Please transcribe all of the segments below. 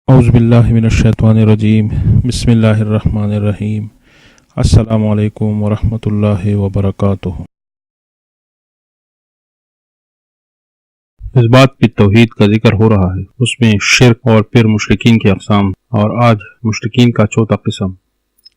اعوذ باللہ من الشیطان الرجیم بسم اللہ الرحمن الرحیم السلام علیکم ورحمۃ اللہ وبرکاتہ۔ اس بات پہ توحید کا ذکر ہو رہا ہے، اس میں شرک اور پھر مشرکین کی اقسام، اور آج مشرکین کا چوتھا قسم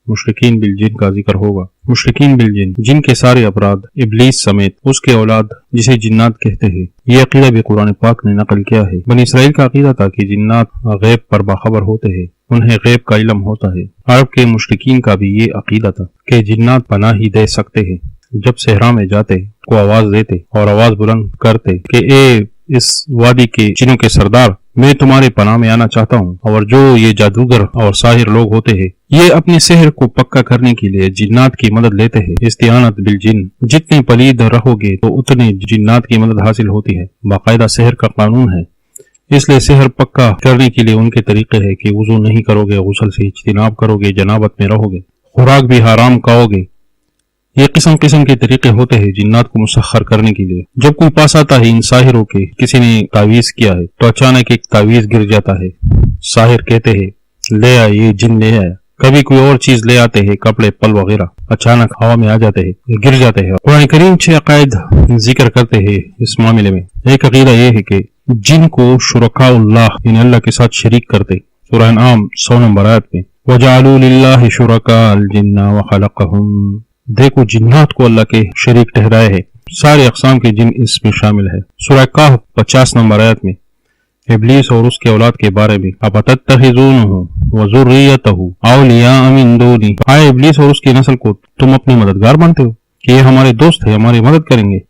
مشرکین بالجن کا ذکر ہوگا۔ مشرکین بالجن، جن کے سارے افراد ابلیس سمیت اس کے اولاد جسے جنات کہتے ہیں، یہ عقیدہ بھی قرآن پاک نے نقل کیا ہے۔ بنی اسرائیل کا عقیدہ تھا کہ جنات غیب پر باخبر ہوتے ہیں، انہیں غیب کا علم ہوتا ہے۔ عرب کے مشرکین کا بھی یہ عقیدہ تھا کہ جنات پناہ ہی دے سکتے ہیں۔ جب صحرا میں جاتے کو آواز دیتے اور آواز بلند کرتے کہ اے اس وادی کے جنوں کے سردار، میں تمہارے پناہ میں آنا چاہتا ہوں، اور جو یہ جادوگر اور ساحر لوگ ہوتے ہیں، یہ اپنے سحر کو پکا کرنے کے لیے جنات کی مدد لیتے ہیں۔ استعانت بالجن، جتنے پلید رہو گے تو اتنے جنات کی مدد حاصل ہوتی ہے، باقاعدہ سحر کا قانون ہے۔ اس لیے سحر پکا کرنے کے لیے ان کے طریقے ہے کہ وضو نہیں کرو گے، غسل سے اجتناب کرو گے، جنابت میں رہو گے، خوراک بھی حرام کھاؤ گے۔ یہ قسم قسم کے طریقے ہوتے ہیں جنات کو مسخر کرنے کے لیے۔ جب کوئی پاس آتا ہے ان ساحروں کے، کسی نے تعویذ کیا ہے تو اچانک ایک تعویذ گر جاتا ہے، ساحر کہتے ہیں لے آئے، یہ جن لے آیا۔ کبھی کوئی اور چیز لے آتے ہیں، کپڑے پل وغیرہ، اچانک ہوا میں آ جاتے ہیں، گر جاتے ہیں۔ قرآن کریم 6 عقائد ذکر کرتے ہیں اس معاملے میں۔ ایک عقیدہ یہ ہے کہ جن کو شرکاء اللہ، یعنی اللہ کے ساتھ شریک کرتے۔ سورہ انعام 100 نمبر آیت میں وَجَعَلُوا لِلَّهِ شُرَكَاءَ الْجِنَّ وَخَلَقَهُمْ، دیکھو جنات کو اللہ کے شریک ٹھہرائے ہیں۔ سارے اقسام کے جن اس میں شامل ہے۔ سورہ کہف 50 نمبر آیت میں ابلیس اور اس کے اولاد کے بارے میں اَفَتَتَّخِذُونَهُ وَذُرِّيَّتَهُ أَوْلِيَاءَ مِن دُونِي، آئے ابلیس اور اس کی نسل کو تم اپنے مددگار بنتے ہو کہ یہ ہمارے دوست ہیں، ہماری مدد کریں گے،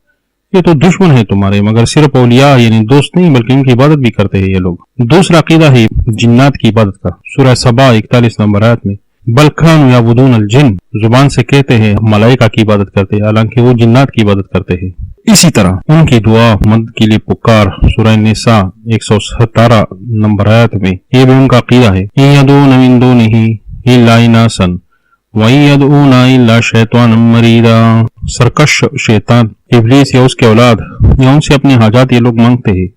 یہ تو دشمن ہے تمہارے، مگر صرف اولیاء یعنی دوست نہیں بلکہ ان کی عبادت بھی کرتے ہیں یہ لوگ۔ دوسرا عقیدہ ہے جنات کی عبادت کا۔ سورہ سبا 41 نمبر آیت میں بل كانوا يعبدون الجن، زبان سے کہتے ہیں ملائکہ کی عبادت کرتے ہیں، حالانکہ وہ جنات کی عبادت کرتے ہیں۔ اسی طرح ان کی دعا مدد کے لیے پکار، سورہ نساء 117 نمبر آیت میں یہ بھی ان کا عقیدہ ہے۔ إِن يَدْعُونَ مِن دُونِهِ إِلَّا إِنَاثًا وَإِن يَدْعُونَ إِلَّا شَيْطَانًا مَرِيدًا، سرکش شیطان ابلیس یا اس کے اولاد یا ان سے اپنے حاجات یہ لوگ مانگتے ہیں،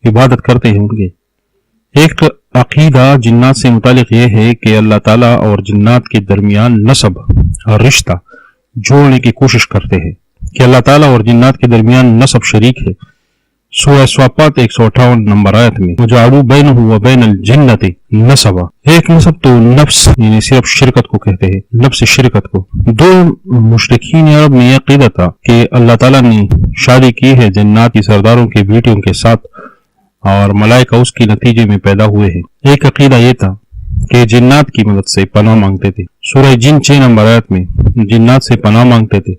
عبادت کرتے ہیں ان کے۔ ایک عقیدہ جنات سے متعلق یہ ہے کہ اللہ تعالیٰ اور جنات کے درمیان نسب اور رشتہ جوڑنے کی کوشش کرتے ہیں، کہ اللہ تعالیٰ اور جنات کے درمیان نسب شریک ہے۔ سورہ صافات 158 نمبر آیت میں وَجَعَلُوا بَيْنَهُ وَبَيْنَ الْجِنَّةِ نَسَبًا، ایک نسب تو نفس یعنی صرف شرکت کو کہتے ہیں، نفس شرکت کو۔ دو مشرکین عرب میں یہ عقیدہ تھا کہ اللہ تعالیٰ نے شادی کی ہے جنات کی سرداروں کے بیٹیوں کے ساتھ، اور ملائکہ اس کے نتیجے میں پیدا ہوئے ہیں۔ ایک عقیدہ یہ تھا کہ جنات کی مدد سے پناہ مانگتے تھے۔ سورہ جن 6 نمبر آیت میں جنات سے پناہ مانگتے تھے۔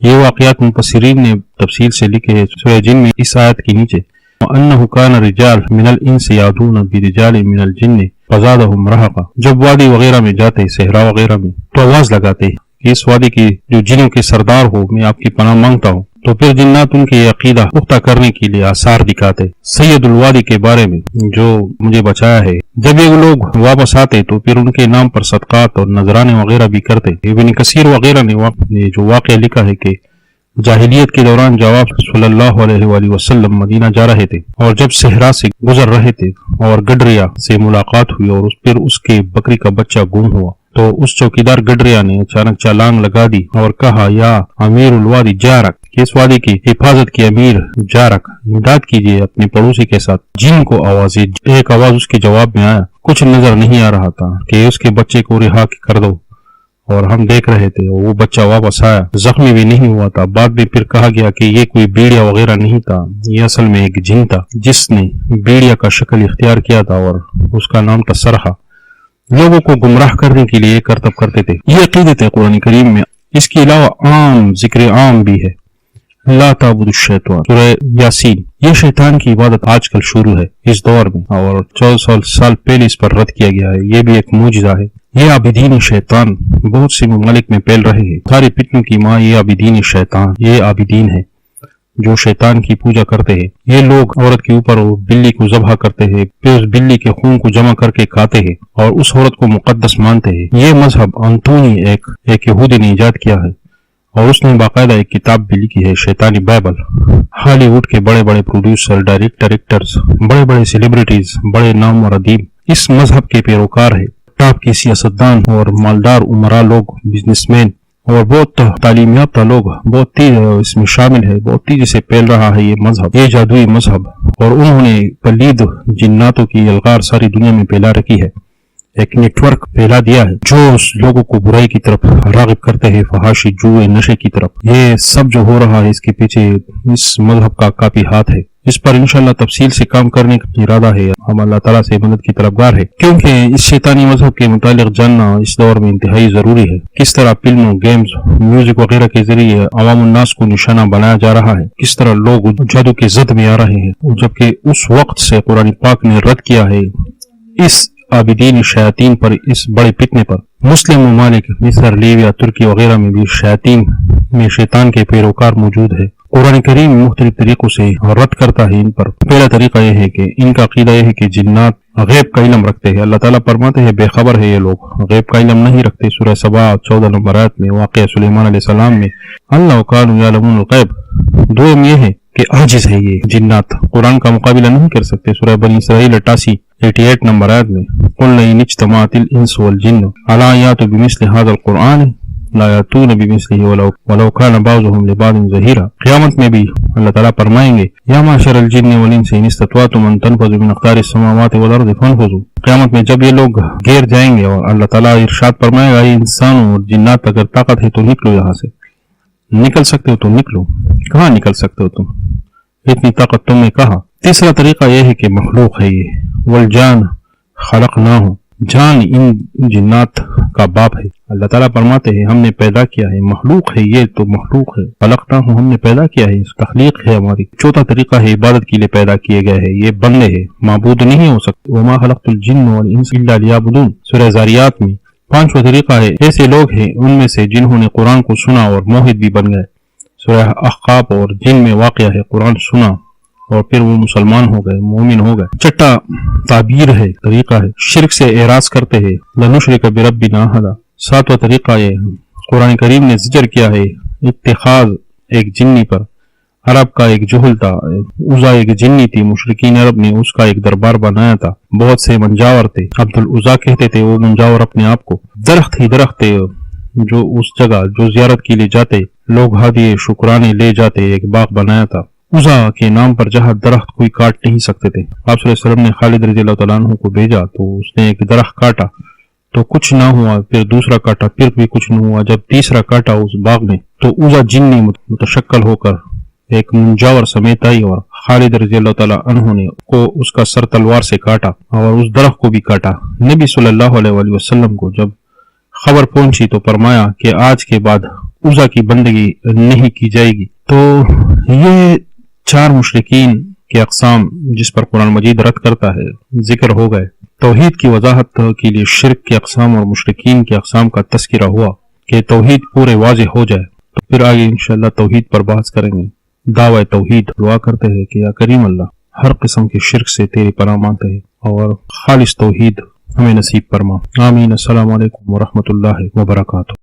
یہ واقعات مفسرین نے تفصیل سے لکھے ہیں سورہ جن میں اس آیت کے نیچے وَأَنَّهُ كَانَ رِجَالٌ مِنَ الْإِنسِ يَعْدُونَ بِرِجَالٍ مِنَ الْجِنِّ فَزَادَهُمْ رَهَقًا، جب وادی وغیرہ میں جاتے، صحرا وغیرہ میں، تو آواز لگاتے کہ اس وادی کی جو جنوں کے سردار ہو، میں آپ کی پناہ مانگتا ہوں، تو پھر جنات ان کے عقیدہ پختہ کرنے کے لیے آثار دکھاتے۔ سید الوادی کے بارے میں جو مجھے بچایا ہے، جب یہ لوگ واپس آتے تو پھر ان کے نام پر صدقات اور نذرانے وغیرہ بھی کرتے۔ ابن کثیر وغیرہ نے جو واقعہ لکھا ہے کہ جاہلیت کے دوران جواب صلی اللہ علیہ وآلہ وسلم مدینہ جا رہے تھے، اور جب صحرا سے گزر رہے تھے اور گڈریا سے ملاقات ہوئی اور پھر اس کے بکری کا بچہ گم ہوا، تو اس چوکیدار گڈریا نے اچانک چالان لگا دی اور کہا یا امیر الوادی جارک، کہ اس وادی کی حفاظت کی امیر جارک، امداد کیجیے اپنے پڑوسی کے ساتھ۔ جن کو آوازیں، ایک آواز اس کے جواب میں آیا، کچھ نظر نہیں آ رہا تھا کہ اس کے بچے کو رہا کر دو، اور ہم دیکھ رہے تھے، وہ بچہ واپس آیا، زخمی بھی نہیں ہوا تھا۔ بعد میں پھر کہا گیا کہ یہ کوئی بیڑیا وغیرہ نہیں تھا، یہ اصل میں ایک جن تھا جس نے بیڑیا کا شکل اختیار کیا تھا، اور اس کا نام تھا سرحا۔ لوگوں کو گمراہ کرنے کے لیے کرتب کرتے تھے۔ یہ عقیدے تھے قرآن کریم میں۔ اس کے علاوہ عام ذکر عام بھی ہے، لا تعبد الشیطان، سورہ یاسین۔ یہ شیطان کی عبادت آج کل شروع ہے اس دور میں، اور 1400 سال پہلے اس پر رد کیا گیا ہے۔ یہ بھی ایک معجزہ ہے۔ یہ عابدین شیطان بہت سے ممالک میں پھیل رہے ہیں۔ ساری فتنوں کی ماں یہ عابدین شیطان، یہ عابدین ہیں جو شیطان کی پوجا کرتے ہیں۔ یہ لوگ عورت کے اوپر بلی کو ذبح کرتے ہیں، پھر اس بلی کے خون کو جمع کر کے کھاتے ہیں اور اس عورت کو مقدس مانتے ہیں۔ یہ مذہب انتونی ایک یہودی نے ایجاد کیا ہے، اور اس نے باقاعدہ ایک کتاب بھی لکھی ہے، شیطانی بائبل۔ ہالی ووڈ کے بڑے بڑے پروڈیوسر، ڈائریکٹرز، بڑے بڑے سیلیبریٹیز، بڑے نام اور ادیب اس مذہب کے پیروکار ہے۔ ٹاپ کے سیاستدان اور مالدار عمرا لوگ، بزنس مین اور بہت تعلیم یافتہ لوگ بہت تیز اس میں شامل ہے، بہت تیزی سے پھیل رہا ہے یہ مذہب، یہ جادوئی مذہب، اور انہوں نے پلید جناتوں کی الغار ساری دنیا میں پھیلا رکھی ہے، ایک نیٹ ورک پھیلا دیا ہے جو اس لوگوں کو برائی کی طرف راغب کرتے ہیں، فحاشی، جوئے، نشے کی طرف۔ یہ سب جو ہو رہا ہے اس کے پیچھے اس مذہب کا کافی ہاتھ ہے۔ اس پر انشاءاللہ تفصیل سے کام کرنے کا ارادہ ہے، ہم اللہ تعالیٰ سے مدد کی طلبگار ہے، کیونکہ اس شیطانی مذہب کے متعلق جاننا اس دور میں انتہائی ضروری ہے۔ کس طرح فلموں، گیمز، میوزک وغیرہ کے ذریعے عوام الناس کو نشانہ بنایا جا رہا ہے، کس طرح لوگ جادو کے زد میں آ رہے ہیں، جبکہ اس وقت سے قرآن پاک نے رد کیا ہے اس عابدین شیاطین پر، اس بڑے فتنے پر۔ مسلم ممالک مصر، لیبیا، ترکی وغیرہ میں بھی شیاطین میں شیطان کے پیروکار موجود ہے۔ قرآن کریم مختلف طریقوں سے رد کرتا ہے ان پر۔ پہلا طریقہ یہ ہے کہ ان کا عقیدہ یہ ہے کہ جنات غیب کا علم رکھتے ہیں۔ اللہ تعالیٰ فرماتے ہیں بے خبر ہے یہ لوگ، غیب کا علم نہیں رکھتے۔ سورہ سبا 14 نمبر آیت میں، واقعہ سلیمان علیہ السلام میں، اللہ کانوا یعلمون الغیب۔ دوم یہ ہے کہ عاجز ہے یہ جنات، قرآن کا مقابلہ نہیں کر سکتے۔ سورہ بنی اسرائیل 88 نمبر آیت میں، قل لئن اجتمعت الانس والجن علی ان یاتوا بمثل هذا القرآن لا یاتون بمثلہ ولو کان بعضهم لبعض ظہیرا۔ قیامت میں بھی اللہ تعالیٰ فرمائیں گے یا معشر الجن والانس ان استطعتم ان تنفذوا من اقطار السماوات والارض فانفذوا۔ قیامت میں جب یہ لوگ گھیر جائیں گے اور اللہ تعالیٰ ارشاد فرمائے گا، یہ انسانوں اور جنات اگر طاقت ہے تو نکلو یہاں سے، نکل سکتے ہو تو نکلو، کہاں نکل سکتے ہو تم، اتنی طاقت تم نے کہا۔ تیسرا طریقہ یہ ہے کہ مخلوق ہے یہ، والجان خلقناہ، جان ان جنات کا باپ ہے۔ اللہ تعالیٰ فرماتے ہیں ہم نے پیدا کیا ہے، مخلوق ہے یہ تو مخلوق ہے، خلقناہ ہم نے پیدا کیا ہے، اس تخلیق ہے ہماری۔ چوتھا طریقہ ہے عبادت کے لیے پیدا کیے گئے ہیں، یہ بندے ہیں، معبود نہیں ہو سکتے۔ وما خلقت الجن والانس الا لیعبدون، سورہ ذاریات میں۔ پانچواں طریقہ ہے ایسے لوگ ہیں ان میں سے جنہوں نے قرآن کو سنا اور موحد بھی بن گئے، سورہ احقاف، اور جن میں واقعہ ہے قرآن سنا اور پھر وہ مسلمان ہو گئے، مومن ہو گئے۔ چھٹا تعبیر ہے، طریقہ ہے، شرک سے اعراض کرتے ہیں، لنشرک بربنا احدا۔ ساتواں طریقہ یہ ہے، قرآن کریم نے زجر کیا ہے اتخاذ ایک جنی پر۔ عرب کا ایک جہل تھا، عزا ایک جنی تھی، مشرکین عرب نے اس کا ایک دربار بنایا تھا، بہت سے منجاور تھے، عبد العزا کہتے تھے وہ منجاور اپنے آپ کو۔ درخت ہی درخت تھے جو اس جگہ جو زیارت کے لیے جاتے لوگ ہدیے شکرانے لے جاتے، ایک باغ بنایا تھا عزا کے نام پر، جہاں درخت کوئی کاٹ نہیں سکتے تھے۔ آپ صلی اللہ علیہ وسلم نے خالد رضی اللہ تعالیٰ عنہ کو بھیجا تو اس نے ایک درخت کاٹا تو کچھ نہ ہوا، پھر دوسرا کاٹا، پھر بھی کچھ نہ ہوا، جب تیسرا کاٹا اس باغ میں تو عزا جنی متشکل ہو کر ایک منجاور سمیت آئی اور خالد رضی اللہ تعالیٰ عنہ نے کو اس کا سر تلوار سے کاٹا اور اس درخت کو بھی کاٹا۔ نبی صلی اللہ علیہ وآلہ وسلم کو جب خبر پہنچی تو فرمایا کہ آج کے بعد عزا کی بندگی نہیں کی جائے گی۔ تو یہ 4 مشرکین کے اقسام جس پر قرآن مجید رد کرتا ہے ذکر ہو گئے۔ توحید کی وضاحت کے لیے شرک کے اقسام اور مشرکین کے اقسام کا تذکرہ ہوا کہ توحید پورے واضح ہو جائے تو پھر آگے انشاءاللہ توحید پر بحث کریں گے۔ دعوی توحید، دعا کرتے ہیں کہ یا کریم اللہ ہر قسم کے شرک سے تیری پناہ مانگتے ہیں اور خالص توحید ہمیں نصیب فرما، آمین۔ السلام علیکم ورحمۃ اللہ وبرکاتہ۔